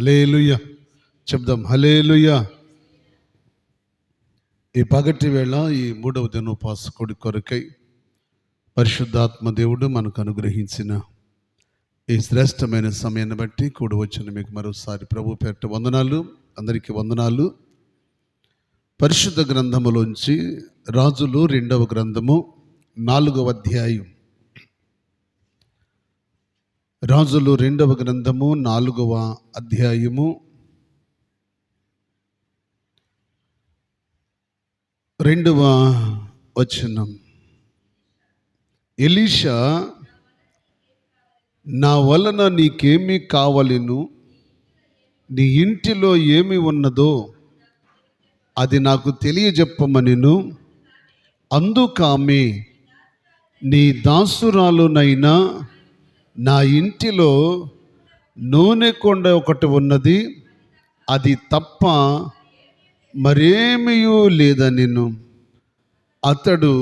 హల్లెలూయా చెప్దాం. హల్లెలూయా. ఈ పగటి వేళ ఈ 3వ దినోపాసకుడి కొరకై పరిశుద్ధాత్మ దేవుడు మనకు అనుగ్రహించిన ఈ శ్రేష్టమైన సమయాన్ని బట్టి కూడి వచ్చిన మీకు మరోసారి ప్రభు పేరిట వందనాలు. అందరికీ వందనాలు. పరిశుద్ధ గ్రంథములోంచి రాజులు 2వ గ్రంథము 4వ అధ్యాయం. రాజులు 2వ గ్రంథము 4వ అధ్యాయము 2వ వచనం. ఎలీషా, నా వలన నీకేమి కావలెను, నీ ఇంటిలో ఏమి ఉన్నదో అది నాకు తెలియజెప్పమనెను. అందుకామె, నీ దాసురాలునైనా నా ఇంటిలో నూనె కొండ ఒకటి ఉన్నది, అది తప్ప మరేమీ లేదనెను. అతడు,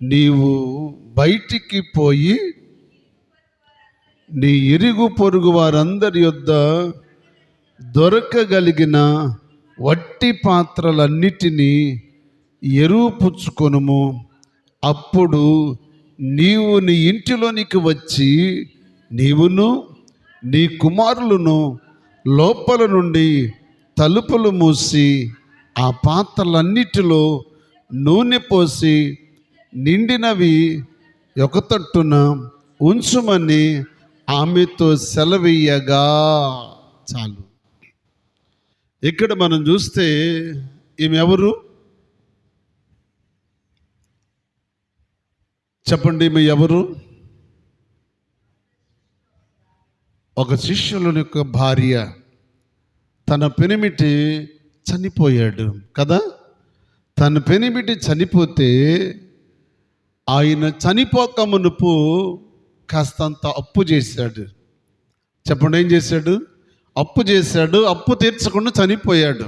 నీవు బయటికి పోయి నీ ఇరుగు పొరుగు వారందరి యొద్ద దొరకగలిగిన వట్టి పాత్రలన్నిటినీ ఎరువు పుచ్చుకొనుము. అప్పుడు నీవు నీ ఇంటిలోనికి వచ్చి నీవును నీ కుమారులను లోపల నుండి తలుపులు మూసి ఆ పాత్రలన్నిటిలో నూనె పోసి నిండినవి ఒక తట్టున ఉంచుమని ఆమెతో సెలవీయగా. చాలు. ఇక్కడ మనం చూస్తే ఈమె ఎవరు చెప్పండి? ఈమె ఎవరు? ఒక శిష్యుల యొక్క భార్య. తన పెనిమిటి చనిపోయాడు కదా. తన పెనిమిటి చనిపోతే ఆయన చనిపోక మునుపు కాస్తంత అప్పు చేశాడు. చెప్పండి, ఏం చేశాడు? అప్పు చేశాడు. అప్పు తీర్చకుండా చనిపోయాడు.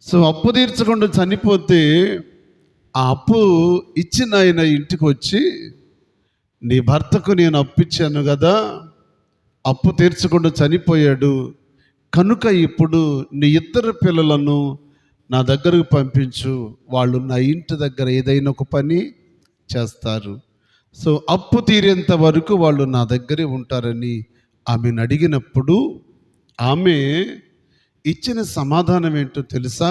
సో అప్పు తీర్చకుండా చనిపోతే ఆ అప్పు ఇచ్చిన ఆయన ఇంటికి వచ్చి, నీ భర్తకు నేను అప్పిచ్చాను కదా, అప్పు తీర్చకుండా చనిపోయాడు కనుక ఇప్పుడు నీ 2 పిల్లలను నా దగ్గరకు పంపించు, వాళ్ళు నా ఇంటి దగ్గర ఏదైనా ఒక పని చేస్తారు. సో అప్పు తీరేంత వరకు వాళ్ళు నా దగ్గరే ఉంటారని ఆమెను అడిగినప్పుడు ఆమె ఇచ్చిన సమాధానం ఏంటో తెలుసా?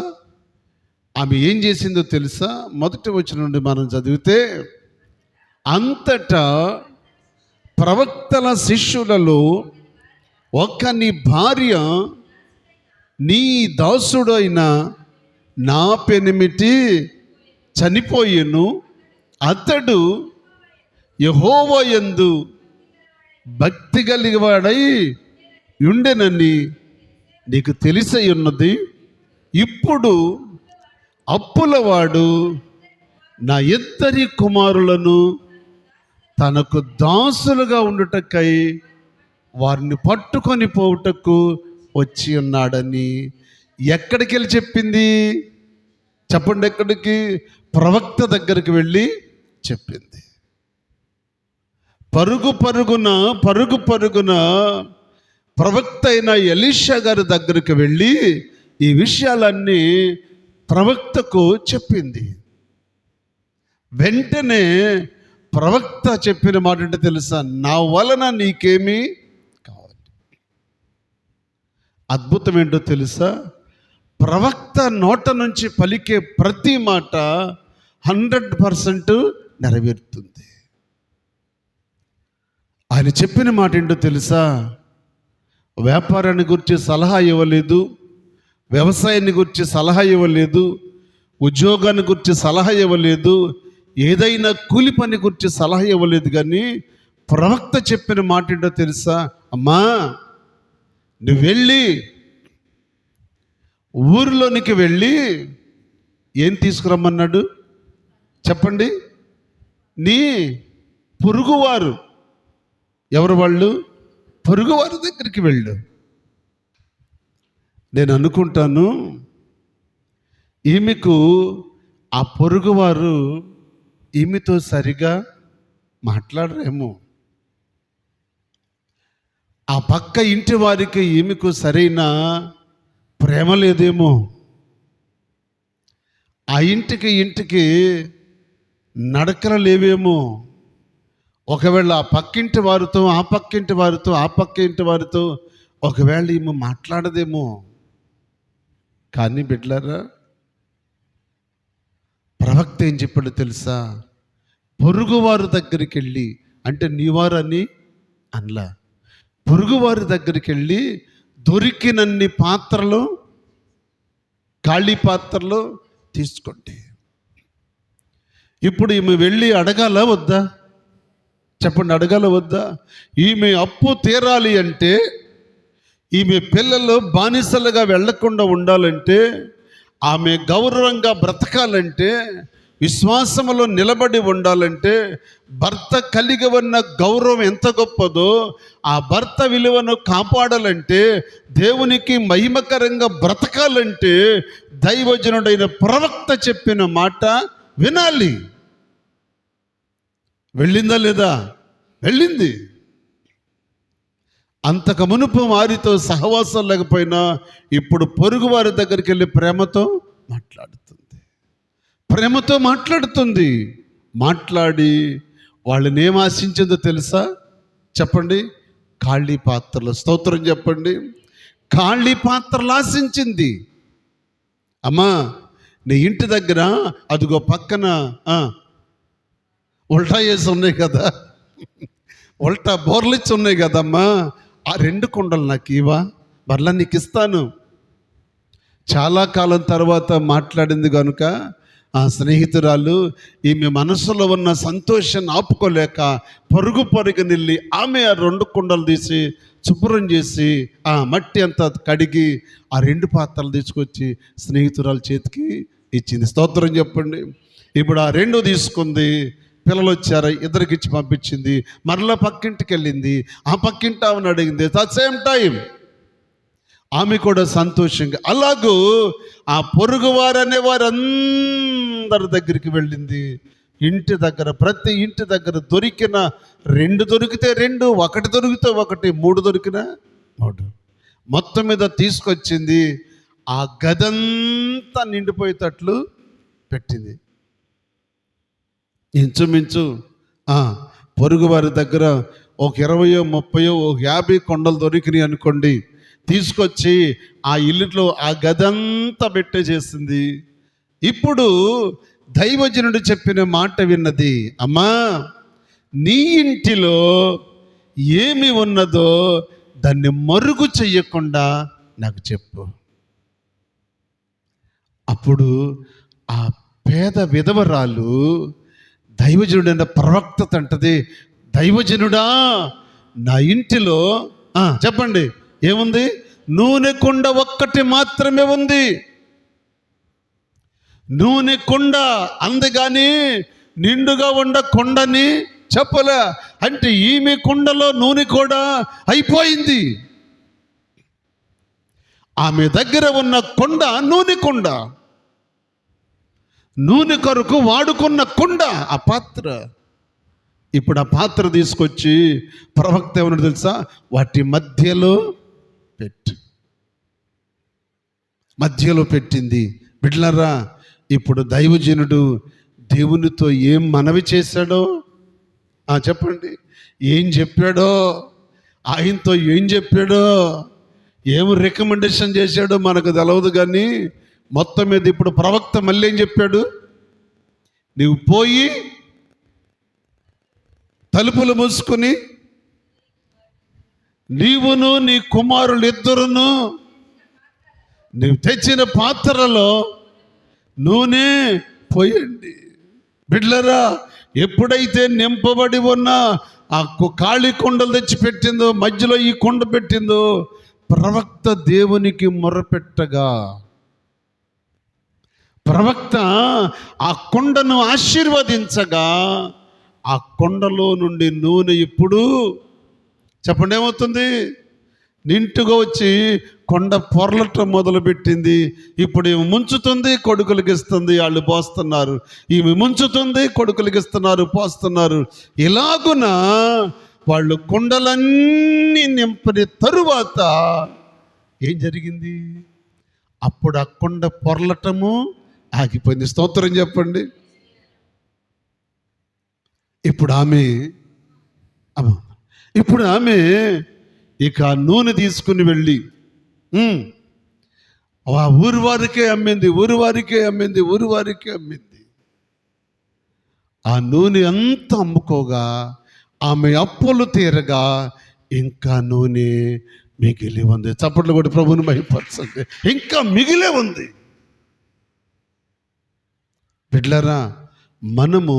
ఆమె ఏం చేసిందో తెలుసా? మొదటి వచనం నుండి మనం చదివితే, అంతటా ప్రవక్తల శిష్యులలో నీ భార్య నీ దాసుడైన నా పెనిమిటి చనిపోయెను, అతడు యెహోవా యందు భక్తి కలిగివాడై ఉండెనని నీకు తెలిసై ఉన్నది. ఇప్పుడు అప్పులవాడు నా 2 కుమారులను తనకు దాసులుగా ఉండుటకై వారిని పట్టుకొని పోవుటకు వచ్చి ఉన్నాడని ఎక్కడికి వెళ్ళి చెప్పింది? చెప్పండి, ఎక్కడికి? ప్రవక్త దగ్గరికి వెళ్ళి చెప్పింది. పరుగు పరుగున ప్రవక్త అయిన ఎలీషా గారి దగ్గరికి వెళ్ళి ఈ విషయాలన్నీ ప్రవక్తకు చెప్పింది. వెంటనే ప్రవక్త చెప్పిన మాట అంటే తెలుసా? నా వలన నీకేమి కావాలి. అద్భుతం ఏంటో తెలుసా? ప్రవక్త నోట నుంచి పలికే ప్రతి మాట 100% నెరవేరుతుంది. ఆయన చెప్పిన మాట ఏంటో తెలుసా? వ్యాపారాన్ని గురించి సలహా ఇవ్వలేదు, వ్యవసాయాన్ని గురించి సలహా ఇవ్వలేదు, ఉద్యోగాన్ని గురించి సలహా ఇవ్వలేదు, ఏదైనా కూలి పని గురించి సలహా ఇవ్వలేదు. కానీ ప్రవక్త చెప్పిన మాట ఏంటో తెలుసా? అమ్మా, నువ్వు వెళ్ళి ఊరిలోనికి వెళ్ళి ఏం తీసుకురమ్మన్నాడు? చెప్పండి. నీ పొరుగువారు. ఎవరు వాళ్ళు? పొరుగువారి దగ్గరికి వెళ్ళు. నేను అనుకుంటాను ఈమెకు ఆ పొరుగువారు ఈమెతో సరిగా మాట్లాడరేమో. ఆ పక్క ఇంటి వారికి ఈమెకు సరైన ప్రేమ లేదేమో, ఆ ఇంటికి నడకలు లేవేమో, ఒకవేళ ఆ పక్కింటి వారితో ఆ పక్క ఇంటి వారితో ఒకవేళ ఈమె మాట్లాడదేమో. కానీ బిడ్డలారా, ప్రవక్త ఏం చెప్పాడో తెలుసా? పొరుగువారి దగ్గరికి వెళ్ళి, అంటే నీవారని అనలా, పొరుగువారి దగ్గరికి వెళ్ళి దొరికినన్ని పాత్రలు, ఖాళీ పాత్రలు తీసుకోండి. ఇప్పుడు ఈమె వెళ్ళి అడగాల వద్దా? చెప్పండి, అడగాల వద్దా? ఈమె అప్పు తీరాలి అంటే, ఈమె పిల్లలు బానిసలుగా వెళ్లకుండా ఉండాలంటే, ఆమె గౌరవంగా బ్రతకాలంటే, విశ్వాసములో నిలబడి ఉండాలంటే, భర్త కలిగి ఉన్న గౌరవం ఎంత గొప్పదో ఆ భర్త విలువను కాపాడాలంటే, దేవునికి మహిమకరంగా బ్రతకాలంటే దైవజనుడైన ప్రవక్త చెప్పిన మాట వినాలి. వెళ్ళిందా లేదా? వెళ్ళింది. అంతకు మునుపు వారితో సహవాసం లేకపోయినా ఇప్పుడు పొరుగు వారి దగ్గరికి వెళ్ళి ప్రేమతో మాట్లాడుతుంది. మాట్లాడి వాళ్ళని ఏం ఆశించిందో తెలుసా? చెప్పండి, ఖాళీ పాత్రలు. స్తోత్రం చెప్పండి. ఖాళీ పాత్రలు ఆశించింది. అమ్మా, నీ ఇంటి దగ్గర అదిగో పక్కన ఉల్టా వేసి ఉన్నాయి కదా, ఉల్టా బోర్లిచ్చి ఉన్నాయి కదమ్మా, ఆ 2 కుండలు నాకు ఇవా, మరలా నీకు ఇస్తాను. చాలా కాలం తర్వాత మాట్లాడింది కనుక ఆ స్నేహితురాలు ఈమె మనసులో ఉన్న సంతోషాన్ని ఆపుకోలేక పరుగు నిల్లి ఆమె ఆ 2 కుండలు తీసి శుభ్రం చేసి ఆ మట్టి అంతా కడిగి ఆ 2 పాత్రలు తీసుకొచ్చి స్నేహితురాలు చేతికి ఇచ్చింది. స్తోత్రం చెప్పండి. ఇప్పుడు ఆ 2 తీసుకుంది, పిల్లలు వచ్చారు, ఇద్దరికి ఇచ్చి పంపించింది. మరలా పక్కింటికి వెళ్ళింది, ఆ పక్కింటి ఆమెను అడిగింది. అట్ సేమ్ టైం ఆమె కూడా సంతోషంగా అలాగూ ఆ పొరుగువారు అనేవారు అందరి దగ్గరికి వెళ్ళింది. ఇంటి దగ్గర, ప్రతి ఇంటి దగ్గర దొరికిన 2 దొరికితే 2, 1 దొరికితే 1, 3 దొరికినా 3, మొత్తం మీద తీసుకొచ్చింది. ఆ గదంతా నిండిపోయేటట్లు పెట్టింది. ఇంచుమించు పొరుగు వారి దగ్గర ఒక 20, 30, 50 కొండలు దొరికినాయి అనుకోండి, తీసుకొచ్చి ఆ ఇల్లులో ఆ గదంతా పెట్టేసేసింది. ఇప్పుడు దైవజనుడు చెప్పిన మాట విన్నది. అమ్మా, నీ ఇంటిలో ఏమి ఉన్నదో దాన్ని మరుగు చెయ్యకుండా నాకు చెప్పు. అప్పుడు ఆ పేద విధవరాలు దైవజనుడైన ప్రవక్త అంటది, దైవజనుడా, నా ఇంటిలో చెప్పండి ఏముంది? నూనె కుండ ఒక్కటి మాత్రమే ఉంది. నూనె కుండ అందుగాని నిండుగా ఉండ కొండని చెప్పలే. అంటే ఈమె కుండలో నూనె కూడా అయిపోయింది. ఆమె దగ్గర ఉన్న కొండ నూనె కుండ, నూనె కొరకు వాడుకున్న కుండ, ఆ పాత్ర. ఇప్పుడు ఆ పాత్ర తీసుకొచ్చి ప్రవక్త ఏమన్నా తెలుసా? వాటి మధ్యలో పెట్టింది. బిడ్డలారా, ఇప్పుడు దైవజనుడు దేవునితో ఏం మనవి చేశాడో చెప్పండి. ఏం చెప్పాడో, ఆయనతో ఏం చెప్పాడో, ఏం రికమెండేషన్ చేశాడో మనకు తెలవదు. కానీ మొత్తం మీద ఇప్పుడు ప్రవక్త మళ్ళీ ఏం చెప్పాడు? నీవు పోయి తలుపులు మూసుకుని నీవును నీ కుమారులు ఇద్దరును నీవు తెచ్చిన పాత్రలో నూనె పోయండి. బిడ్డలారా, ఎప్పుడైతే నింపబడి ఉన్న ఆ ఖాళీ కుండలు తెచ్చి పెట్టిందో, మధ్యలో ఈ కుండ పెట్టిందో, ప్రవక్త దేవునికి మొరపెట్టగా ప్రవక్త ఆ కుండను ఆశీర్వదించగా ఆ కుండలో నుండి నూనె ఇప్పుడు చెప్పండి ఏమవుతుంది? నింటుగా వచ్చి కొండ పొరలటం మొదలుపెట్టింది. ఇప్పుడు ఈమె ముంచుతుంది, కొడుకులకి ఇస్తుంది, వాళ్ళు పోస్తున్నారు. ఈమె ముంచుతుంది, కొడుకులకి ఇస్తున్నారు, పోస్తున్నారు. ఇలాగున వాళ్ళు కుండలన్నీ నింపిన తరువాత ఏం జరిగింది? అప్పుడు ఆ కుండ పొరలటము ఆగిపోయింది. స్తోత్రం చెప్పండి. ఇప్పుడు ఆమె ఇక నూనె తీసుకుని వెళ్ళి ఆ ఊరి వారికే అమ్మింది. ఆ నూనె అంతా అమ్ముకోగా ఆమె అప్పులు తీరగా ఇంకా నూనె మిగిలి ఉంది. చప్పట్లు కూడా ప్రభువుని మహిమపరచండి. ఇంకా మిగిలే ఉంది. బిడ్డలారా, మనము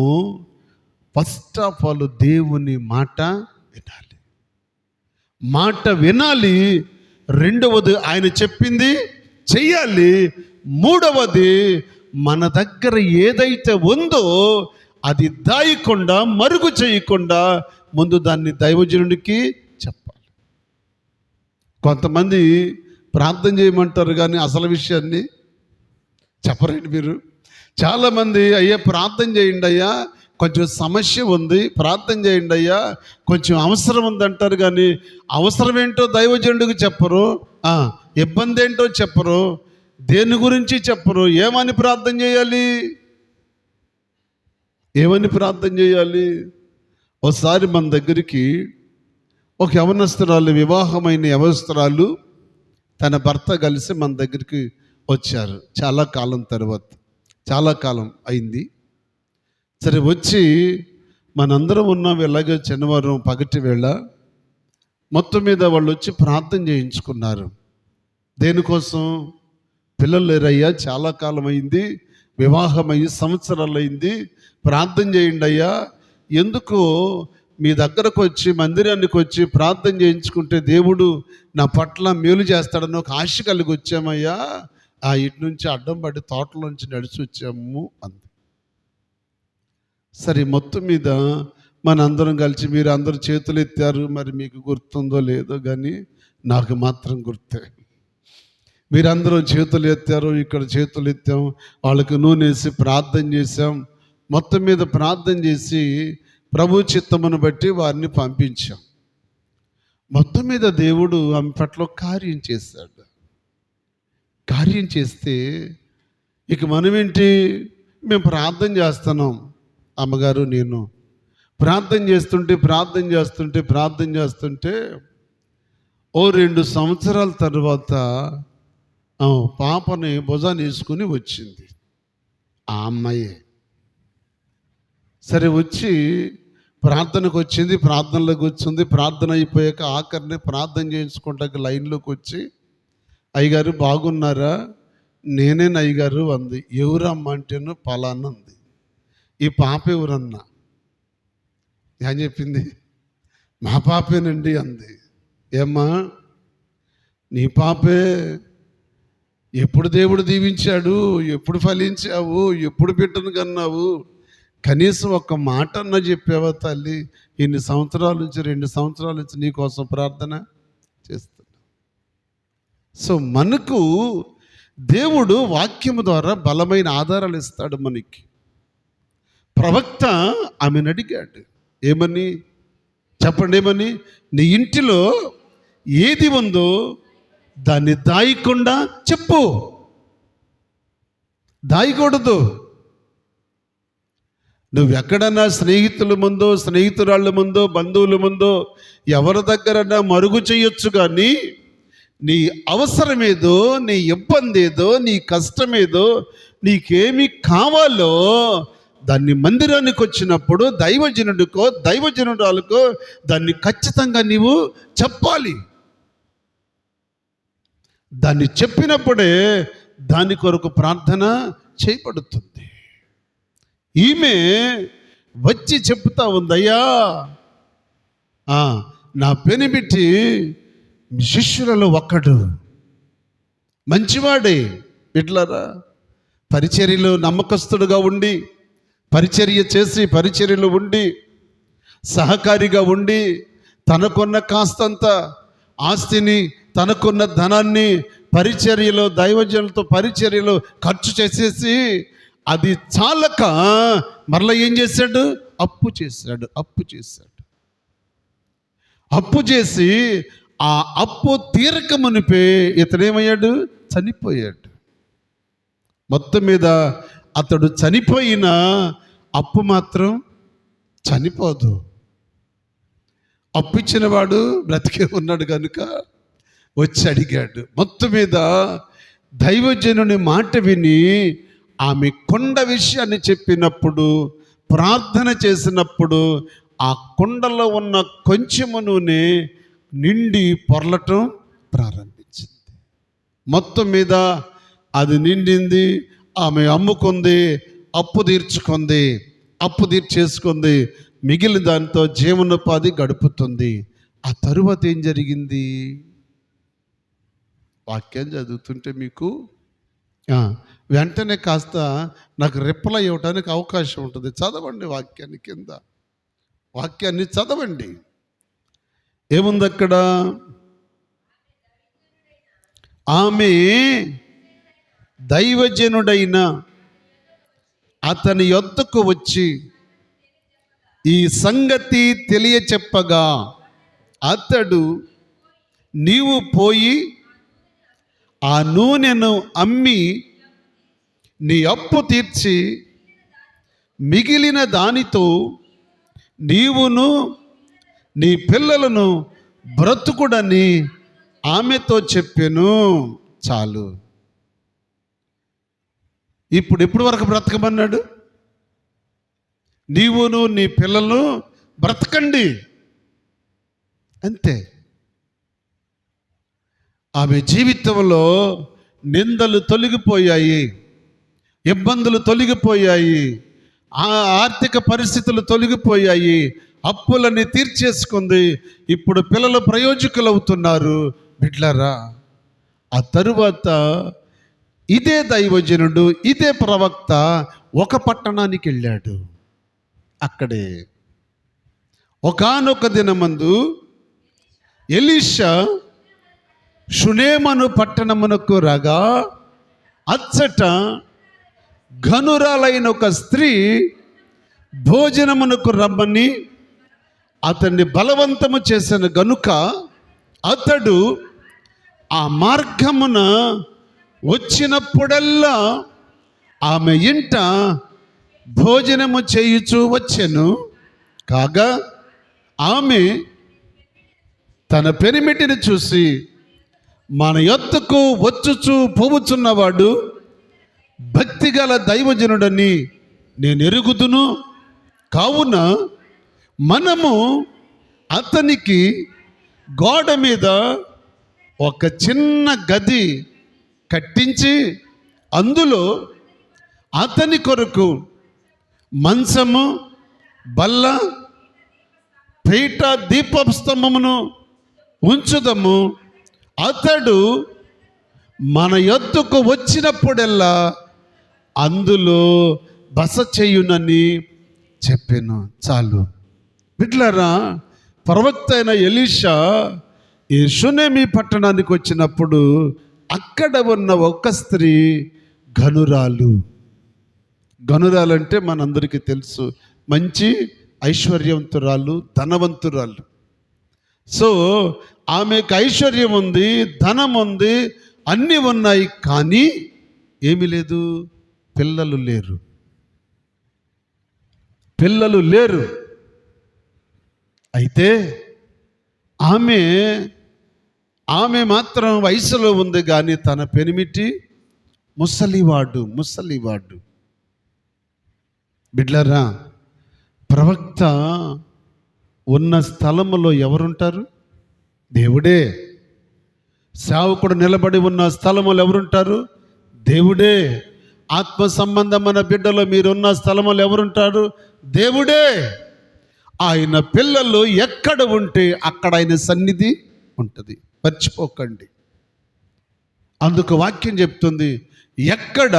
ఫస్ట్ ఆఫ్ ఆల్ దేవుని మాట వినాలి. రెండవది ఆయన చెప్పింది చెయ్యాలి. మూడవది మన దగ్గర ఏదైతే ఉందో అది దాయకుండా, మరుగు చేయకుండా ముందు దాన్ని దైవజనుడికి చెప్పాలి. కొంతమంది ప్రార్థన చేయమంటారు కానీ అసలు విషయాన్ని చెప్పరండి. మీరు చాలామంది అయ్యా ప్రార్థన చేయండి అయ్యా, కొంచెం సమస్య ఉంది, ప్రార్థన చేయండి అయ్యా, కొంచెం అవసరం ఉంది అంటారు కానీ అవసరం ఏంటో దైవజనుడికి చెప్పరు, ఇబ్బంది ఏంటో చెప్పరు, దేని గురించి చెప్పరు. ఏమని ప్రార్థన చేయాలి? ఒకసారి మన దగ్గరికి ఒక యవనస్తురాలు, వివాహమైన యవనస్తురాలు తన భర్త కలిసి మన దగ్గరికి వచ్చారు. చాలా కాలం అయింది. సరే, వచ్చి మనందరం ఉన్నాం. ఇలాగే శనివారం పగటి వేళ మొత్తం మీద వాళ్ళు వచ్చి ప్రార్థన చేయించుకున్నారు. దేనికోసం? పిల్లలు లేరయ్యా, చాలా కాలం అయింది, వివాహం అయ్యి సంవత్సరాలు అయింది, ప్రార్థన చేయండి అయ్యా. ఎందుకు మీ దగ్గరకు వచ్చి, మందిరానికి వచ్చి ప్రార్థన చేయించుకుంటే దేవుడు నా పట్ల మేలు చేస్తాడని ఒక ఆశ కలిగి వచ్చామయ్యా. ఇటు నుంచి అడ్డం పడి తోటలోంచి నడిచి వచ్చాము అంది. సరే, మొత్తం మీద మనందరం కలిసి మీరు అందరూ చేతులు ఎత్తారు. మరి మీకు గుర్తుందో లేదో కానీ నాకు మాత్రం గుర్తే. మీరందరూ చేతులు ఎత్తారు, ఇక్కడ చేతులు ఎత్తాం, వాళ్ళకి నూనె వేసి ప్రార్థన చేశాం. మొత్తం మీద ప్రార్థన చేసి ప్రభు చిత్తమును బట్టి వారిని పంపించాం. మొత్తం మీద దేవుడు ఆమె పట్ల కార్యం చేశాడు. కార్యం చేస్తే ఇక మనమేంటి, మేము ప్రార్థన చేస్తున్నాం, అమ్మగారు నేను ప్రార్థన చేస్తుంటే ఓ 2 సంవత్సరాల తర్వాత పాపని భుజాన్ని వేసుకుని వచ్చింది ఆ అమ్మాయే. సరే, వచ్చి ప్రార్థనకు వచ్చింది, ప్రార్థనలో కూర్చుంది. ప్రార్థన అయిపోయాక ఆఖరిని ప్రార్థన చేయించుకుంటాక లైన్లోకి వచ్చి, అయ్యగారు బాగున్నారా? నేనేనా అయ్యగారు అంది. ఎవరమ్మ అంటేను పలానా అంది. ఈ పాప ఎవరన్నా? ఏం చెప్పింది? మా పాపేనండి అంది. ఏమ్మా, నీ పాపే? ఎప్పుడు దేవుడు దీవించాడు, ఎప్పుడు ఫలించావు, ఎప్పుడు బిడ్డను కన్నావు, కనీసం ఒక్క మాట అన్నా చెప్పావా తల్లి? ఇన్ని సంవత్సరాల నుంచి, 2 సంవత్సరాల నుంచి నీ కోసం ప్రార్థన చేస్తున్నా. సో మనకు దేవుడు వాక్యము ద్వారా బలమైన ఆధారాలు ఇస్తాడు మనకి. ప్రవక్త ఆమెను అడిగాడు, ఏమని చెప్పండి, ఏమని? నీ ఇంటిలో ఏది ఉందో దాన్ని దాయకుండా చెప్పు. దాయకూడదు. నువ్వెక్కడన్నా స్నేహితుల ముందో, స్నేహితురాళ్ళ ముందో, బంధువుల ముందో ఎవరి దగ్గరన్నా మరుగు చేయొచ్చు, కానీ నీ అవసరమేదో, నీ ఇబ్బంది ఏదో, నీ కష్టమేదో, నీకేమి కావాలో దాన్ని మందిరానికి వచ్చినప్పుడు దైవజనుడికో, దైవజనురాలకో దాన్ని ఖచ్చితంగా నీవు చెప్పాలి. దాన్ని చెప్పినప్పుడే దాని కొరకు ప్రార్థన చేయబడుతుంది. ఈమె వచ్చి చెప్తా ఉందయ్యా, నా పెనిమిటి శిష్యులలో ఒక్కడు మంచివాడే, ఇట్లారా పరిచర్యలో నమ్మకస్తుడుగా ఉండి, పరిచర్య చేసి పరిచర్యలో ఉండి, సహకారిగా ఉండి, తనకున్న కాస్తంత ఆస్తిని, తనకున్న ధనాన్ని పరిచర్యలో, దైవజనులతో పరిచర్యలో ఖర్చు చేసేసి అది చాలక మరలా ఏం చేశాడు? అప్పు చేశాడు. అప్పు చేసి ఆ అప్పు తీరక మునిపే ఇతడేమయ్యాడు? చనిపోయాడు. మొత్తం మీద అతడు చనిపోయిన అప్పు మాత్రం చనిపోదు. అప్పిచ్చిన వాడు బ్రతికే ఉన్నాడు కనుక వచ్చి అడిగాడు. మొత్తం మీద దైవజనుని మాట విని ఆమె కొండ విషయాన్ని చెప్పినప్పుడు, ప్రార్థన చేసినప్పుడు ఆ కుండలో ఉన్న కొంచెము నూనె నిండి పొర్లటం ప్రారంభించింది. మొత్తం మీద అది నిండింది. ఆమె అమ్ముకుంది, అప్పు తీర్చేసుకుంది, మిగిలిన దాంతో జీవనోపాధి గడుపుతుంది. ఆ తరువాత ఏం జరిగింది? వాక్యం చదువుతుంటే మీకు వెంటనే కాస్త నాకు రిప్లై ఇవ్వడానికి అవకాశం ఉంటుంది. చదవండి వాక్యాన్ని, కింద వాక్యాన్ని చదవండి. ఏముంది అక్కడ? ఆమె దైవజనుడైన అతని యొద్దకు వచ్చి ఈ సంగతి తెలియచెప్పగా అతడు, నీవు పోయి ఆ నూనెను అమ్మి నీ అప్పు తీర్చి మిగిలిన దానితో నీవును నీ పిల్లలను బ్రతుకుడని ఆమెతో చెప్పెను. చాలు. ఇప్పుడు ఎప్పుడు వరకు బ్రతకమన్నాడు? నీవును నీ పిల్లలు బ్రతకండి, అంతే. ఆమె జీవితంలో నిందలు తొలగిపోయాయి, ఇబ్బందులు తొలగిపోయాయి, ఆర్థిక పరిస్థితులు తొలగిపోయాయి, అప్పులని తీర్చేసుకుంది. ఇప్పుడు పిల్లలు ప్రయోజకులు అవుతున్నారు. బిడ్డలారా, ఆ తరువాత ఇదే దైవజనుడు, ఇదే ప్రవక్త ఒక పట్టణానికి వెళ్ళాడు. అక్కడే ఒకానొక దినమందు ఎలీషా షునేమను పట్టణమునకు రాగా అచ్చట ఘనురాలైన ఒక స్త్రీ భోజనమునకు రమ్మని అతన్ని బలవంతము చేసిన గనుక అతడు ఆ మార్గమున వచ్చినప్పుడల్లా ఆమె ఇంట భోజనము చేయుచూ వచ్చెను. కాగా ఆమె తన పెనిమిటిని చూసి, మన యొద్దకు వచ్చుచూ పోవుచున్నవాడు భక్తిగల దైవజనుడని నేను ఎరుగుదును. కావున మనము అతనికి గోడ మీద ఒక చిన్న గది కట్టించి అందులో అతని కొరకు మంచము, బల్ల, పీట, దీపస్తంభమును ఉంచుదము. అతడు మన యొద్దకు వచ్చినప్పుడల్లా అందులో బస చేయునని చెప్పాను. చాలు. బిడ్డలారా, ప్రవక్త అయిన ఎలీషా ఈ షునేమి పట్టణానికి వచ్చినప్పుడు అక్కడ ఉన్న ఒక స్త్రీ ఘనురాలు. ఘనురాలంటే మనందరికీ తెలుసు, మంచి ఐశ్వర్యవంతురాలు, ధనవంతురాలు. సో ఆమెకు ఐశ్వర్యం ఉంది, ధనం ఉంది, అన్నీ ఉన్నాయి. కానీ ఏమీ లేదు, పిల్లలు లేరు. అయితే ఆమె మాత్రం వయసులో ఉంది, కానీ తన పెనిమిటి ముసలివాడు. బిడ్లరా, ప్రవక్త ఉన్న స్థలములో ఎవరుంటారు? దేవుడే. సేవకుడు నిలబడి ఉన్న స్థలములు ఎవరుంటారు? దేవుడే. ఆత్మ సంబంధమైన బిడ్డలో మీరున్న స్థలములు ఎవరుంటారు? దేవుడే. ఆయన పిల్లలు ఎక్కడ ఉంటే అక్కడ ఆయన సన్నిధి ఉంటుంది, మర్చిపోకండి. అందుకు వాక్యం చెప్తుంది, ఎక్కడ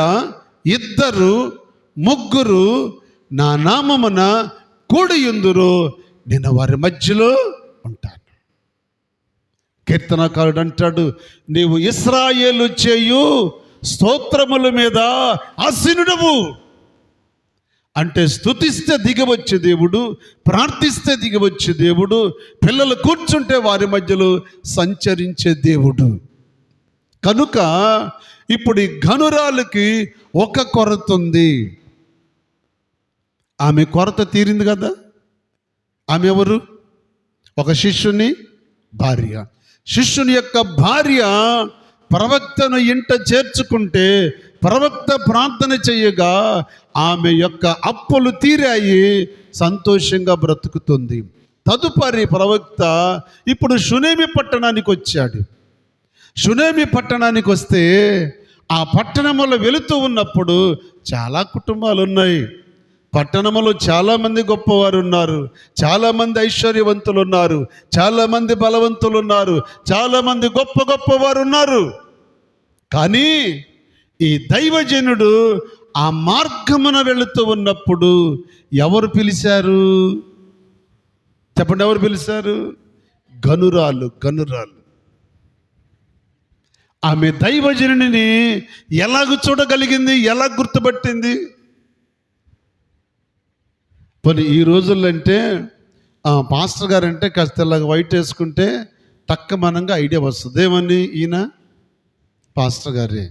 2, 3 నా నామమున కూడియుందురో నేను వారి మధ్యలో ఉంటాను. కీర్తనకారుడు అంటాడు, నీవు ఇశ్రాయేలు చేయు స్తోత్రముల మీద ఆసీనుడవు. అంటే స్తుతిస్తే దిగవచ్చే దేవుడు, ప్రార్థిస్తే దిగవచ్చే దేవుడు, పిల్లలు కూర్చుంటే వారి మధ్యలో సంచరించే దేవుడు. కనుక ఇప్పుడు ఈ ఘనురాలకి ఒక కొరత ఉంది. ఆమె కొరత తీరింది కదా. ఆమె ఎవరు? ఒక శిష్యుని భార్య. శిష్యుని యొక్క భార్య ప్రవక్తను ఇంట చేర్చుకుంటే ప్రవక్త ప్రార్థన చేయగా ఆమె యొక్క అప్పులు తీరాయి, సంతోషంగా బ్రతుకుతుంది. తదుపరి ప్రవక్త ఇప్పుడు షునేమి పట్టణానికి వచ్చాడు. షునేమి పట్టణానికి వస్తే ఆ పట్టణంలో వెళుతూ ఉన్నప్పుడు చాలా కుటుంబాలు ఉన్నాయి. పట్టణంలో చాలామంది గొప్పవారు ఉన్నారు, చాలామంది ఐశ్వర్యవంతులు ఉన్నారు, చాలామంది బలవంతులు ఉన్నారు, చాలామంది గొప్ప గొప్పవారు ఉన్నారు. కానీ ఈ దైవజనుడు ఆ మార్గమున వెళుతూ ఉన్నప్పుడు ఎవరు పిలిచారు చెప్పండి? ఎవరు పిలిచారు? గనురాలు. ఆమె దైవజనుడిని ఎలాగ చూడగలిగింది? ఎలా గుర్తుపట్టింది? పోనీ ఈ రోజుల్లో అంటే పాస్టర్ గారు అంటే కాస్త ఇలాగ వైట్ వేసుకుంటే టక్కమనంగా ఐడియా వస్తుంది. ఏమని? ఈయన పాస్టర్ గారే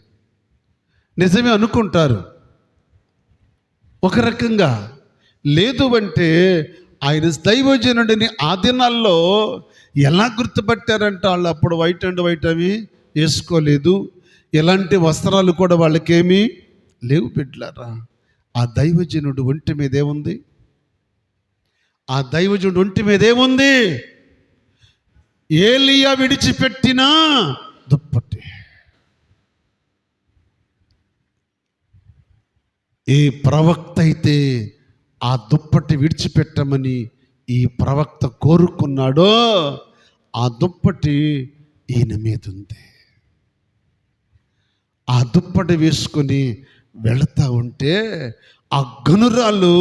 నిజమే అనుకుంటారు ఒక రకంగా. లేదు అంటే ఆయన దైవజనుడిని ఆ దినాల్లో ఎలా గుర్తుపట్టారంటే వాళ్ళు అప్పుడు వైట్ అండ్ వైట్ అవి వేసుకోలేదు, ఎలాంటి వస్త్రాలు కూడా వాళ్ళకేమీ లేవు. బిడ్డలారా, ఆ దైవజనుడు ఒంటి మీద ఏముంది? ఆ దైవజనుడు ఒంటి మీద ఏముంది? ఏలియా విడిచిపెట్టిన దుప్పటి. ఏ ప్రవక్త అయితే ఆ దుప్పటి విడిచిపెట్టమని ఈ ప్రవక్త కోరుకున్నాడో ఆ దుప్పటి ఈయన మీద ఉంది. ఆ దుప్పటి వేసుకొని వెళతా ఉంటే ఆ గనురాలు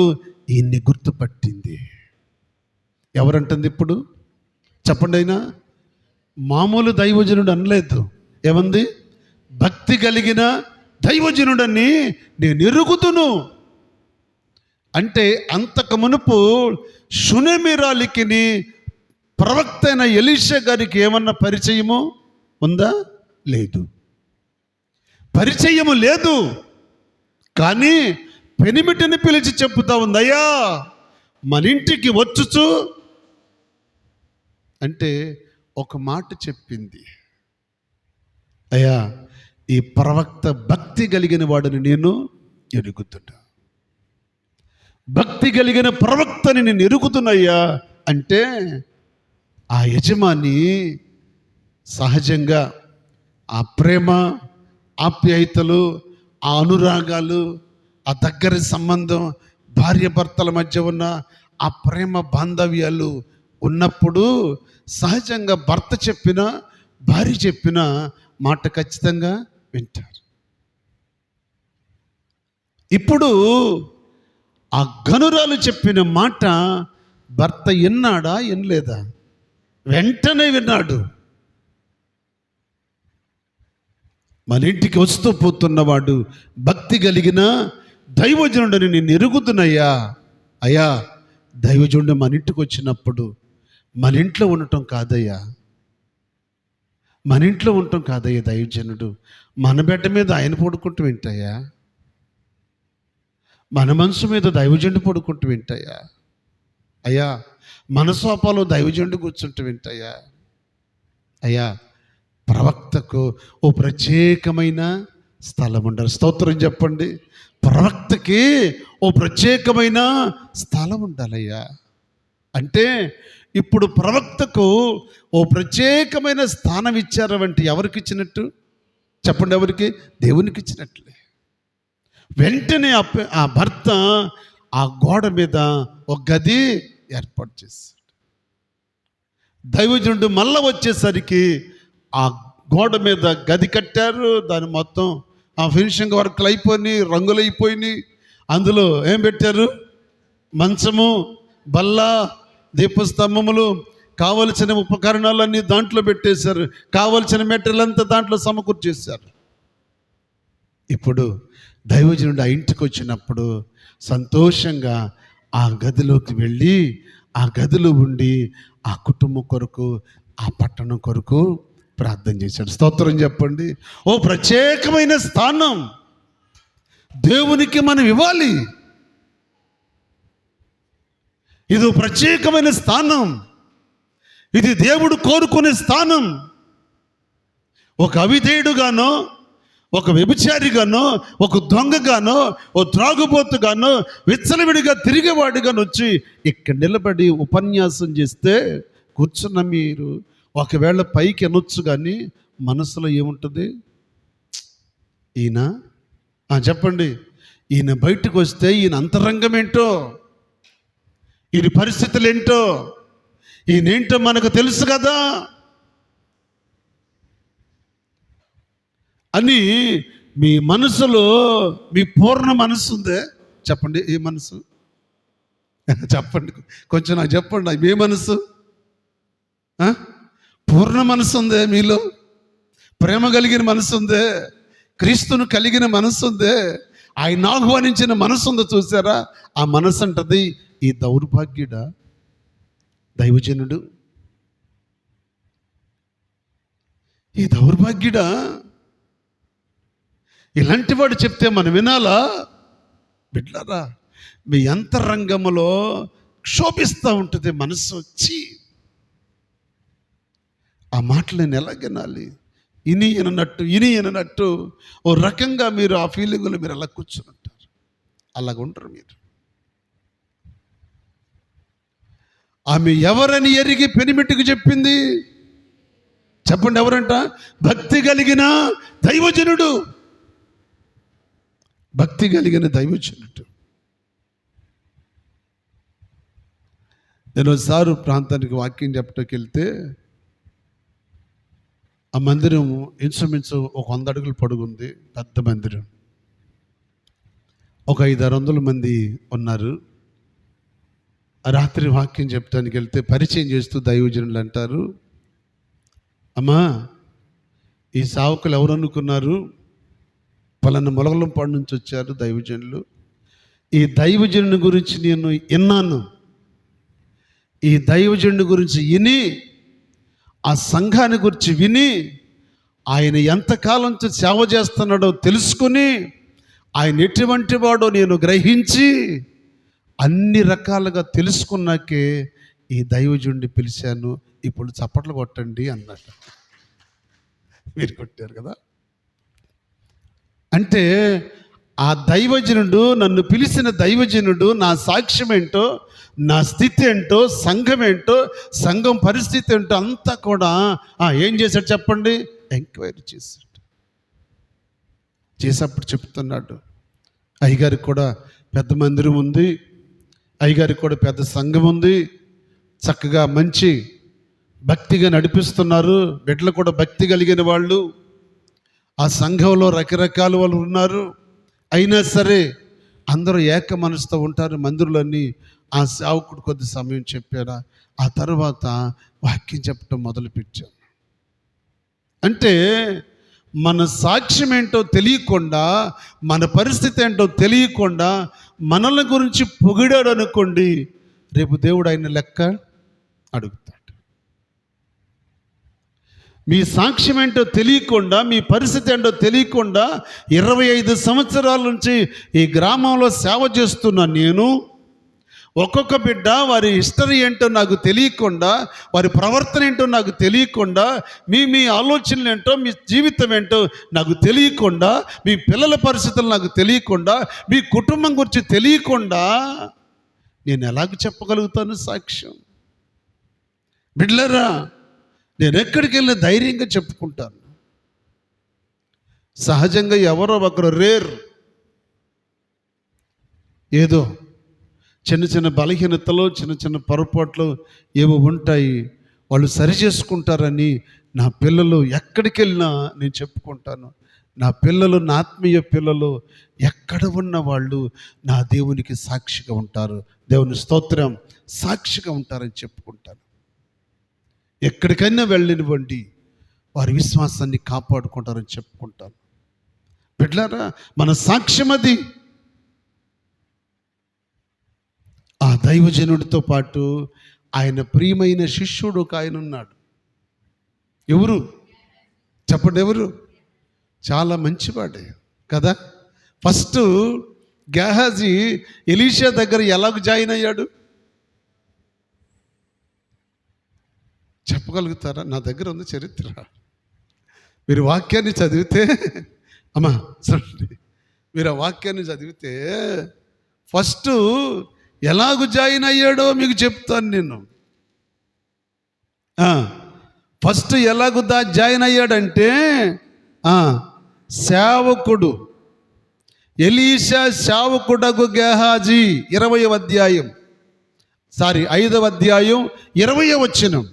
ఈయన్ని గుర్తుపట్టింది. ఎవరంటుంది ఇప్పుడు? చెప్పండి. అయినా మామూలు దైవజనుడు అనలేదు. ఏమంది? భక్తి కలిగిన దైవజనుడని నేను ఎరుగుదును అంటే అంతకు మునుపు షునేమిరాలికి ప్రవక్త అయిన ఎలీషా గారికి ఏమన్నా పరిచయము ఉందా? లేదు, పరిచయము లేదు. కానీ పెనిమిటిని పిలిచి చెప్పుతా ఉంది, అయ్యా మన ఇంటికి వచ్చుచు అంటే ఒక మాట చెప్పింది, అయ్యా ఈ ప్రవక్త భక్తి కలిగిన వాడిని నేను ఎరుగుతున్నా, భక్తి కలిగిన ప్రవక్తని నేను ఎరుగుతున్నాయ్యా అంటే ఆ యజమాని సహజంగా ఆ ప్రేమ, ఆప్యాయతలు, ఆ అనురాగాలు, ఆ దగ్గర సంబంధం, భార్య భర్తల మధ్య ఉన్న ఆ ప్రేమ బాంధవ్యాలు ఉన్నప్పుడు సహజంగా భర్త చెప్పిన, భార్య చెప్పిన మాట ఖచ్చితంగా వింటారు. ఇప్పుడు ఆ గనురాలు చెప్పిన మాట భర్త విన్నాడా? వినలేదా? వెంటనే విన్నాడు. మన ఇంటికి వస్తూ పోతున్నవాడు భక్తి కలిగిన దైవజనుడిని నేను ఎరుగుతున్నాయ్యా. అయ్యా దైవజనుడు మన ఇంటికి వచ్చినప్పుడు మన ఇంట్లో ఉండటం కాదయ్యా, మన ఇంట్లో ఉండటం కాదయ్యా. దైవజనుడు మన బిడ్డ మీద ఆయన పడుకుంటూ వింటాయా? మన మనసు మీద దైవజనుడు పడుకుంటూ వింటాయా? అయ్యా మన సోపాలో దైవజనుడు కూర్చుంటూ వింటాయా? అయ్యా ప్రవక్తకు ఓ ప్రత్యేకమైన స్థలం ఉండాలి. స్తోత్రం చెప్పండి. ప్రవక్తకి ఓ ప్రత్యేకమైన స్థలం ఉండాలయ్యా. అంటే ఇప్పుడు ప్రవక్తకు ఓ ప్రత్యేకమైన స్థానం ఇచ్చారు అంటే ఎవరికి ఇచ్చినట్టు చెప్పండి? ఎవరికి? దేవునికి ఇచ్చినట్లే. వెంటనే ఆ భర్త ఆ గోడ మీద ఒక గది ఏర్పాటు చేశాడు. దైవజనుడు మళ్ళా వచ్చేసరికి ఆ గోడ మీద గది కట్టారు. దాని మొత్తం ఆ ఫినిషింగ్ వర్క్లు అయిపోయినాయి, రంగులు అయిపోయినాయి. అందులో ఏం పెట్టారు? మంచము, బల్ల, దీపస్తంభములు, కావలసిన ఉపకరణాలన్నీ దాంట్లో పెట్టేశారు. కావలసిన మెటీరియల్ అంతా దాంట్లో సమకూర్చేశారు. ఇప్పుడు దైవజనుడు ఆ ఇంటికి వచ్చినప్పుడు సంతోషంగా ఆ గదిలోకి వెళ్ళి ఆ గదిలో ఉండి ఆ కుటుంబం కొరకు, ఆ పట్టణం కొరకు ప్రార్థన చేశాడు. స్తోత్రం చెప్పండి. ఓ ప్రత్యేకమైన స్థానం దేవునికి మనం ఇవ్వాలి. ఇది ప్రత్యేకమైన స్థానం. ఇది దేవుడు కోరుకునే స్థానం. ఒక అవిధేయుడుగానో, ఒక వ్యభిచారిగానో, ఒక దొంగగానో, ఓ త్రాగుబోతుగానో, విచ్చలవిడిగా తిరిగేవాడిగానో వచ్చి ఇక్కడ నిలబడి ఉపన్యాసం చేస్తే కూర్చున్న మీరు ఒకవేళ పైకి అనొచ్చు, కానీ మనసులో ఏముంటుంది? ఈయన చెప్పండి, ఈయన బయటకు వస్తే ఈయన అంతరంగం ఏంటో, ఈయన పరిస్థితులు ఏంటో, ఈయనేంటో మనకు తెలుసు కదా అని మీ మనసులో, మీ పూర్ణ మనసు ఉందే? చెప్పండి, ఏ మనసు? చెప్పండి, కొంచెం నాకు చెప్పండి, ఏ మనసు? పూర్ణ మనసు ఉందే మీలో? ప్రేమ కలిగిన మనసు ఉందే? క్రీస్తును కలిగిన మనసు ఉందే? ఆయన ఆహ్వానించిన మనసు ఉందో చూసారా? ఆ మనసు అంటది, ఈ దౌర్భాగ్యుడ దైవజనుడు, ఈ దౌర్భాగ్యుడా, ఇలాంటి వాడు చెప్తే మనం వినాలా? బిడ్డలారా, మీ అంతరంగంలో క్షోభిస్తూ ఉంటుంది మనసు వచ్చి. ఆ మాటలు నేను ఎలా వినాలి? ఇని విననట్టు ఓ రకంగా మీరు ఆ ఫీలింగ్లో మీరు అలా కూర్చుని ఉంటారు. అలాగుంటారు మీరు. ఆమె ఎవరని ఎరిగి పెనిమిటికి చెప్పింది? చెప్పండి, ఎవరంట? భక్తి కలిగిన దైవజనుడు. భక్తి కలిగిన దైవజనుడు. నేను ఒకసారి ప్రాంతానికి వాక్యం చెప్పడానికి వెళ్తే, ఆ మందిరం ఇంచుమించు ఒక 100 అడుగులు పొడుగుంది, పెద్ద మందిరం. ఒక 500-600 మంది ఉన్నారు. రాత్రి వాక్యం చెప్పడానికి వెళ్తే పరిచయం చేస్తూ దైవజనులు అంటారు, అమ్మా, ఈ సావకులు ఎవరు అనుకున్నారు? పలానా మొలగలంపాడు నుంచి వచ్చారు దైవజనులు. ఈ దైవజనుని గురించి నేను విన్నాను. ఈ దైవజనుని గురించి విని, ఆ సంఘాన్ని గురించి విని, ఆయన ఎంతకాలం సేవ చేస్తున్నాడో తెలుసుకుని, ఆయన ఎటువంటి వాడో నేను గ్రహించి అన్ని రకాలుగా తెలుసుకున్నాకే ఈ దైవజనుడిని పిలిచాను. ఇప్పుడు చప్పట్లు కొట్టండి అన్నట్టు. మీరు కొట్టారు కదా. అంటే ఆ దైవజనుడు, నన్ను పిలిచిన దైవజనుడు నా సాక్ష్యం ఏంటో, నా స్థితి ఏంటో, సంఘం ఏంటో, సంఘం పరిస్థితి ఏంటో అంతా కూడా ఏం చేశాడు చెప్పండి? ఎంక్వైరీ చేసేప్పుడు చెప్తున్నాడు, అయ్యగారికి కూడా పెద్ద మందిరం ఉంది, అయ్యగారికి కూడా పెద్ద సంఘం ఉంది, చక్కగా మంచి భక్తిగా నడిపిస్తున్నారు, బిడ్డలు కూడా భక్తి కలిగిన వాళ్ళు, ఆ సంఘంలో రకరకాల వాళ్ళు ఉన్నారు. అయినా సరే అందరూ ఏక మనసుతో ఉంటారు మందిరులన్నీ. ఆ సేవకుడు కొద్ది సమయం చెప్పారా, ఆ తర్వాత వాక్యం చెప్పడం మొదలుపెట్టాను. అంటే మన సాక్ష్యం ఏంటో తెలియకుండా, మన పరిస్థితి ఏంటో తెలియకుండా మనల గురించి పొగిడాడు అనుకోండి, రేపు దేవుడు ఆయన లెక్క అడుగుతాడు. మీ సాక్ష్యం ఏంటో తెలియకుండా, మీ పరిస్థితి ఏంటో తెలియకుండా 25 సంవత్సరాల నుంచి ఈ గ్రామంలో సేవ చేస్తున్నా నేను, ఒక్కొక్క బిడ్డ వారి హిస్టరీ ఏంటో నాకు తెలియకుండా, వారి ప్రవర్తన ఏంటో నాకు తెలియకుండా, మీ ఆలోచనలు ఏంటో, మీ జీవితం ఏంటో నాకు తెలియకుండా, మీ పిల్లల పరిస్థితులు నాకు తెలియకుండా, మీ కుటుంబం గురించి తెలియకుండా నేను ఎలాగ చెప్పగలుగుతాను సాక్ష్యం? బిడ్డలారా, నేను ఎక్కడికి వెళ్ళినా ధైర్యంగా చెప్పుకుంటాను. సహజంగా ఎవరో ఒకరు ఏదో చిన్న చిన్న బలహీనతలు, చిన్న చిన్న పొరపాట్లు ఏవో ఉంటాయి, వాళ్ళు సరి చేసుకుంటారని నా పిల్లలు ఎక్కడికి వెళ్ళినా నేను చెప్పుకుంటాను. నా పిల్లలు, నా ఆత్మీయ పిల్లలు ఎక్కడ ఉన్న వాళ్ళు నా దేవునికి సాక్షిగా ఉంటారు. దేవుని స్తోత్రం, సాక్షిగా ఉంటారని చెప్పుకుంటాను. ఎక్కడికైనా వెళ్ళనివ్వండి, వారి విశ్వాసాన్ని కాపాడుకుంటారని చెప్పుకుంటాను. బిడ్డలారా, మన సాక్ష్యం అది. ఆ దైవజనుడితో పాటు ఆయన ప్రియమైన శిష్యుడు ఒక ఆయన ఉన్నాడు. ఎవరు చెప్పండి? ఎవరు? చాలా మంచివాడే కదా. ఫస్ట్ గేహాజీ ఎలీషా దగ్గర ఎలాగ జాయిన్ అయ్యాడు చెప్పగలుగుతారా? నా దగ్గర ఉంది చరిత్ర. మీరు వాక్యాన్ని చదివితే అమ్మా చూడండి, మీరు ఆ వాక్యాన్ని చదివితే ఫస్ట్ ఎలాగ జాయిన్ అయ్యాడో మీకు చెప్తాను నేను. ఫస్ట్ ఎలాగ జాయిన్ అయ్యాడంటే సేవకుడు, ఎలీషా సేవకుడగు గేహాజీ 5వ అధ్యాయం 20వ వచనం.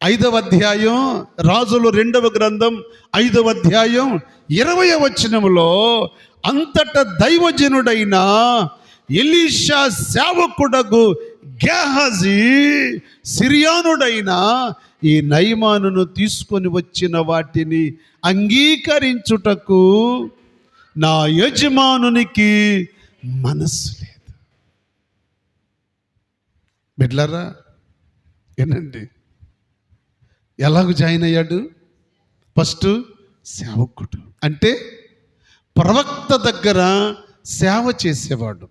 5వ అధ్యాయం రాజులు 2వ గ్రంథం 5వ అధ్యాయం 20వ వచనంలో అంతట దైవజనుడైన ఎలీషా సేవకుడగు గేహాజీ సిరియానుడైన ఈ నయమానును తీసుకొని వచ్చిన వాటిని అంగీకరించుటకు నా యజమానునికి మనస్సు లేదు. బిడ్డలారా ఏనండి, ఎలాగ జాయిన్ అయ్యాడు? ఫస్ట్ సేవకుడు అంటే ప్రవక్త దగ్గర సేవ చేసేవాడు.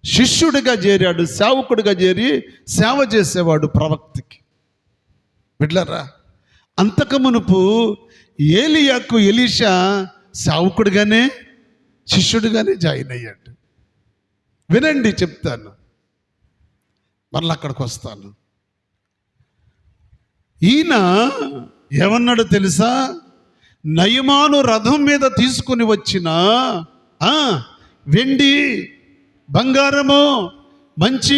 శిష్యుడిగా చేరాడు, సేవకుడిగా చేరి సేవ చేసేవాడు ప్రవక్తకి. బిడ్డలారా, అంతకు మునుపు ఏలియాకు ఎలీషా సేవకుడిగానే శిష్యుడిగానే జాయిన్ అయ్యాడు. వినండి చెప్తాను, మళ్ళీ అక్కడికి వస్తాను. ఈయన ఏమన్నాడు తెలుసా? నయమాను రథం మీద తీసుకుని వచ్చిన వెండి బంగారము, మంచి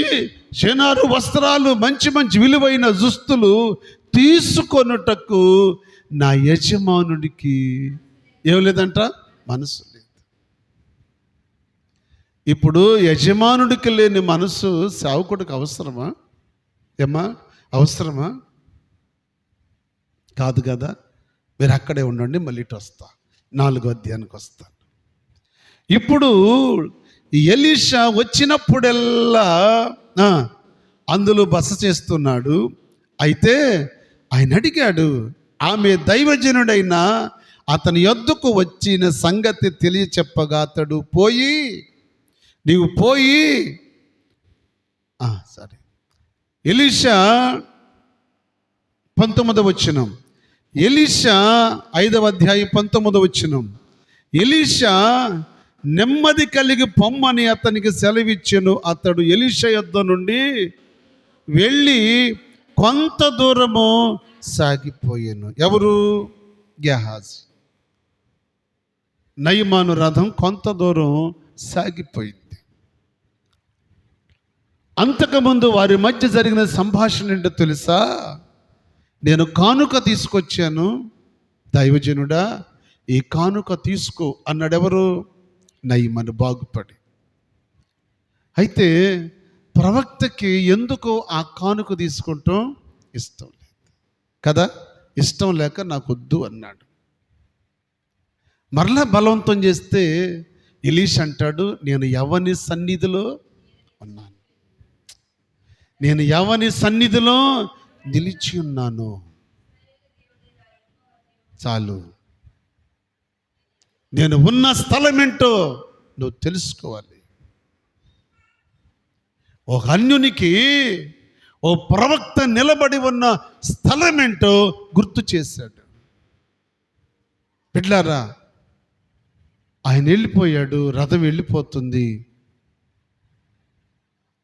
షేనారు వస్త్రాలు, మంచి మంచి విలువైన దుస్తులు తీసుకొనుటకు నా యజమానుడికి ఏం లేదంట, మనసు లేదు. ఇప్పుడు యజమానుడికి లేని మనసు సేవకుడికి అవసరమా? ఏమ్మా అవసరమా? కాదు కదా. మీరు అక్కడే ఉండండి, మళ్ళీ ఇటు వస్తా, 4వ అధ్యాయానికి వస్తాను. ఇప్పుడు ఎలీషా వచ్చినప్పుడల్లా అందులో బస చేస్తున్నాడు. అయితే ఆయన అడిగాడు, ఆమె దైవజనుడైన అతని యొద్దకు వచ్చిన సంగతి తెలియచెప్పగా అతడు నీవు పోయి సరే. ఎలీషా 19వ వచనం, ఎలీషా 5వ అధ్యాయం 19వ వచనం. ఎలీషా నెమ్మది కలిగి పొమ్మని అతనికి సెలవిచ్చెను. అతడు ఎలీషా యొద్ద నుండి వెళ్ళి కొంత దూరము సాగిపోయాను. ఎవరు? గేహాజీ. నయమాను రథం కొంత దూరం సాగిపోయింది. అంతకుముందు వారి మధ్య జరిగిన సంభాషణ ఏంటో తెలుసా? నేను కానుక తీసుకొచ్చాను, దైవజనుడా ఈ కానుక తీసుకో అన్నాడు. ఎవరు? నయమాను బాగుపడి. అయితే ప్రవక్తకి ఎందుకు ఆ కానుక తీసుకుంటాం ఇష్టం లేదు కదా. ఇష్టం లేక నాకు వద్దు అన్నాడు. మరలా బలవంతం చేస్తే ఎలీషా అంటాడు, నేను ఎవని సన్నిధిలో ఉన్నాను, నేను ఎవని సన్నిధిలో నిలిచి ఉన్నాను, చాలు, నేను ఉన్న స్థలం ఏంటో నువ్వు తెలుసుకోవాలి. ఒక అన్యునికి ఓ ప్రవక్త నిలబడి ఉన్న స్థలం ఏంటో గుర్తు చేశాడు. బిడ్డలారా, ఆయన వెళ్ళిపోయాడు, రథం వెళ్ళిపోతుంది.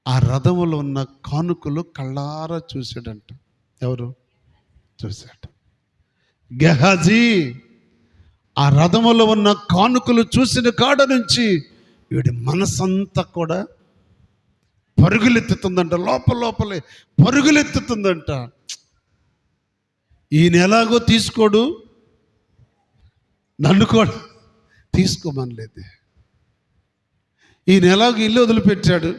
ఆ రథంలో ఉన్న కానుకలు కళ్ళారా చూశాడంట. ఎవరు? చూశాడు గేహాజీ. ఆ రథములో ఉన్న కానుకలు చూసిన కాడ నుంచి వీడి మనసంతా కూడా పరుగులెత్తుతుందంట, లోపలే పరుగులెత్తుతుందంట. ఈయన ఎలాగో తీసుకోడు, నన్ను కూడా తీసుకోమనలేదు. ఈయన ఎలాగో ఇల్లు వదిలిపెట్టాడు,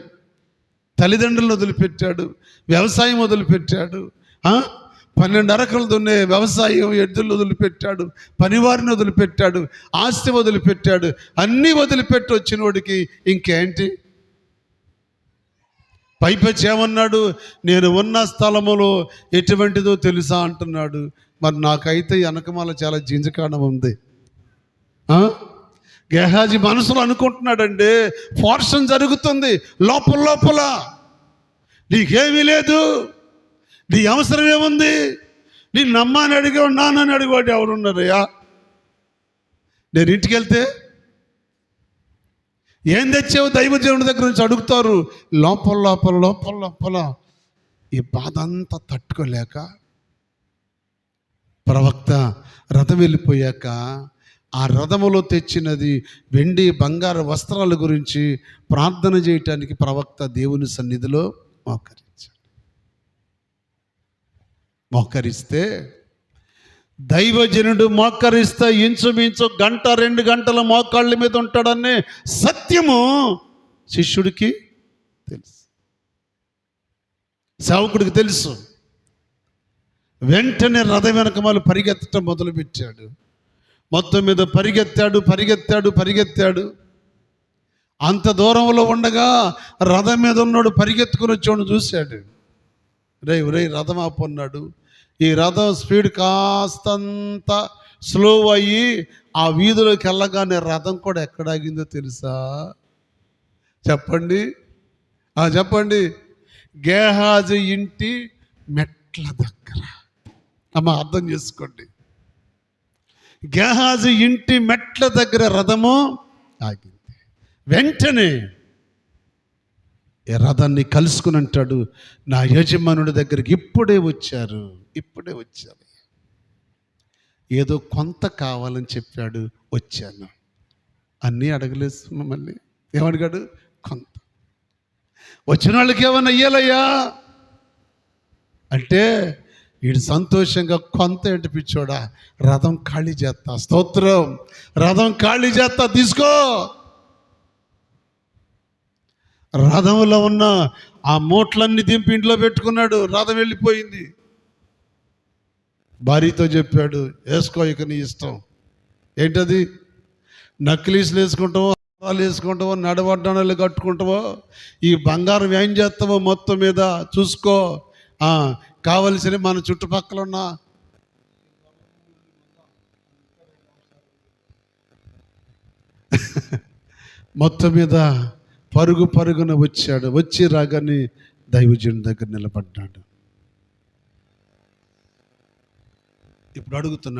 తల్లిదండ్రులను వదిలిపెట్టాడు, వ్యవసాయం వదిలిపెట్టాడు, 12 అరకలు దున్నే వ్యవసాయం ఎద్దులు వదిలిపెట్టాడు, పనివారిని వదిలిపెట్టాడు, ఆస్తి వదిలిపెట్టాడు. అన్నీ వదిలిపెట్టి వచ్చినోడికి ఇంకేంటి? పైపెచ్చి ఏమన్నాడు? నేను ఉన్న స్థలములో ఎటువంటిదో తెలుసా అంటున్నాడు. మరి నాకైతే వెనకమాల చాలా జింజకాణం ఉంది. గేహాజీ మనసులో అనుకుంటున్నాడండి, పోర్షన్ జరుగుతుంది లోపల లోపల. నీకేమీ లేదు, నీ అవసరం ఏముంది? నీ నమ్మని అడిగాడు, నాన్నని అడిగాడు, ఎవరున్నారయ్యా? నేను ఇంటికి వెళ్తే ఏం తెచ్చావు దైవజనుడి దగ్గర నుంచి అడుగుతారు. లోపల లోపల లోపల లోపల ఈ బాధ అంతా తట్టుకోలేక ప్రవక్త రథం వెళ్ళిపోయాక ఆ రథములో తెచ్చినది వెండి బంగారు వస్త్రాల గురించి ప్రార్థన చేయటానికి ప్రవక్త దేవుని సన్నిధిలో మోకరిస్తే దైవజనుడు మోకరిస్తే ఇంచుమించు 1-2 గంటల మోకాళ్ళ మీద ఉంటాడనే సత్యము శిష్యుడికి తెలుసు, సేవకుడికి తెలుసు. వెంటనే రథం వెనకమాలు పరిగెత్తడం మొదలుపెట్టాడు. మొత్తం మీద పరిగెత్తాడు. అంత దూరంలో ఉండగా రథం మీద ఉన్నాడు పరిగెత్తుకుని వచ్చాడు, చూశాడు. రే రథం ఆపన్నాడు. ఈ రథం స్పీడ్ కాస్తంత స్లో అయ్యి ఆ వీధిలోకి వెళ్ళగానే రథం కూడా ఎక్కడాగిందో తెలుసా? చెప్పండి. గేహాజీ ఇంటి మెట్ల దగ్గర. అర్థం చేసుకోండి. గేహాజీ ఇంటి మెట్ల దగ్గర రథము ఆగింది. వెంటనే రథాన్ని కలుసుకుని అంటాడు, నా యజమానుడి దగ్గరికి ఇప్పుడే వచ్చారు. ఏదో కొంత కావాలని చెప్పాడు, వచ్చాను. అన్నీ అడగలేదు మమ్మల్ని. ఏమడిగాడు? కొంత. వచ్చిన వాళ్ళకి ఏమన్నా ఇయ్యాలయ్యా అంటే వీడు సంతోషంగా కొంత ఏంటి పిచ్చోడా, రథం ఖాళీ చేస్తా. స్తోత్రం. రథం ఖాళీ చేస్తా, తీసుకో. రథంలో ఉన్న ఆ మూటలన్నీ దింపి ఇంట్లో పెట్టుకున్నాడు. రథం వెళ్ళిపోయింది. భార్యతో చెప్పాడు, వేసుకో, ఇక నీ ఇష్టం. ఏంటది? నక్లీస్లు వేసుకుంటావో, హారాలు వేసుకుంటావో, నడవడ్డాలు కట్టుకుంటావో, ఈ బంగారం ఏం చేస్తావో మొత్తం మీద చూసుకో. కావలసిన మన చుట్టుపక్కల ఉన్న మొత్తం మీద పరుగున వచ్చాడు. వచ్చి రాగానే దైవజనుడి దగ్గర నిలబడ్డాడు. ఇప్పుడు అడుగుతున్నాడు,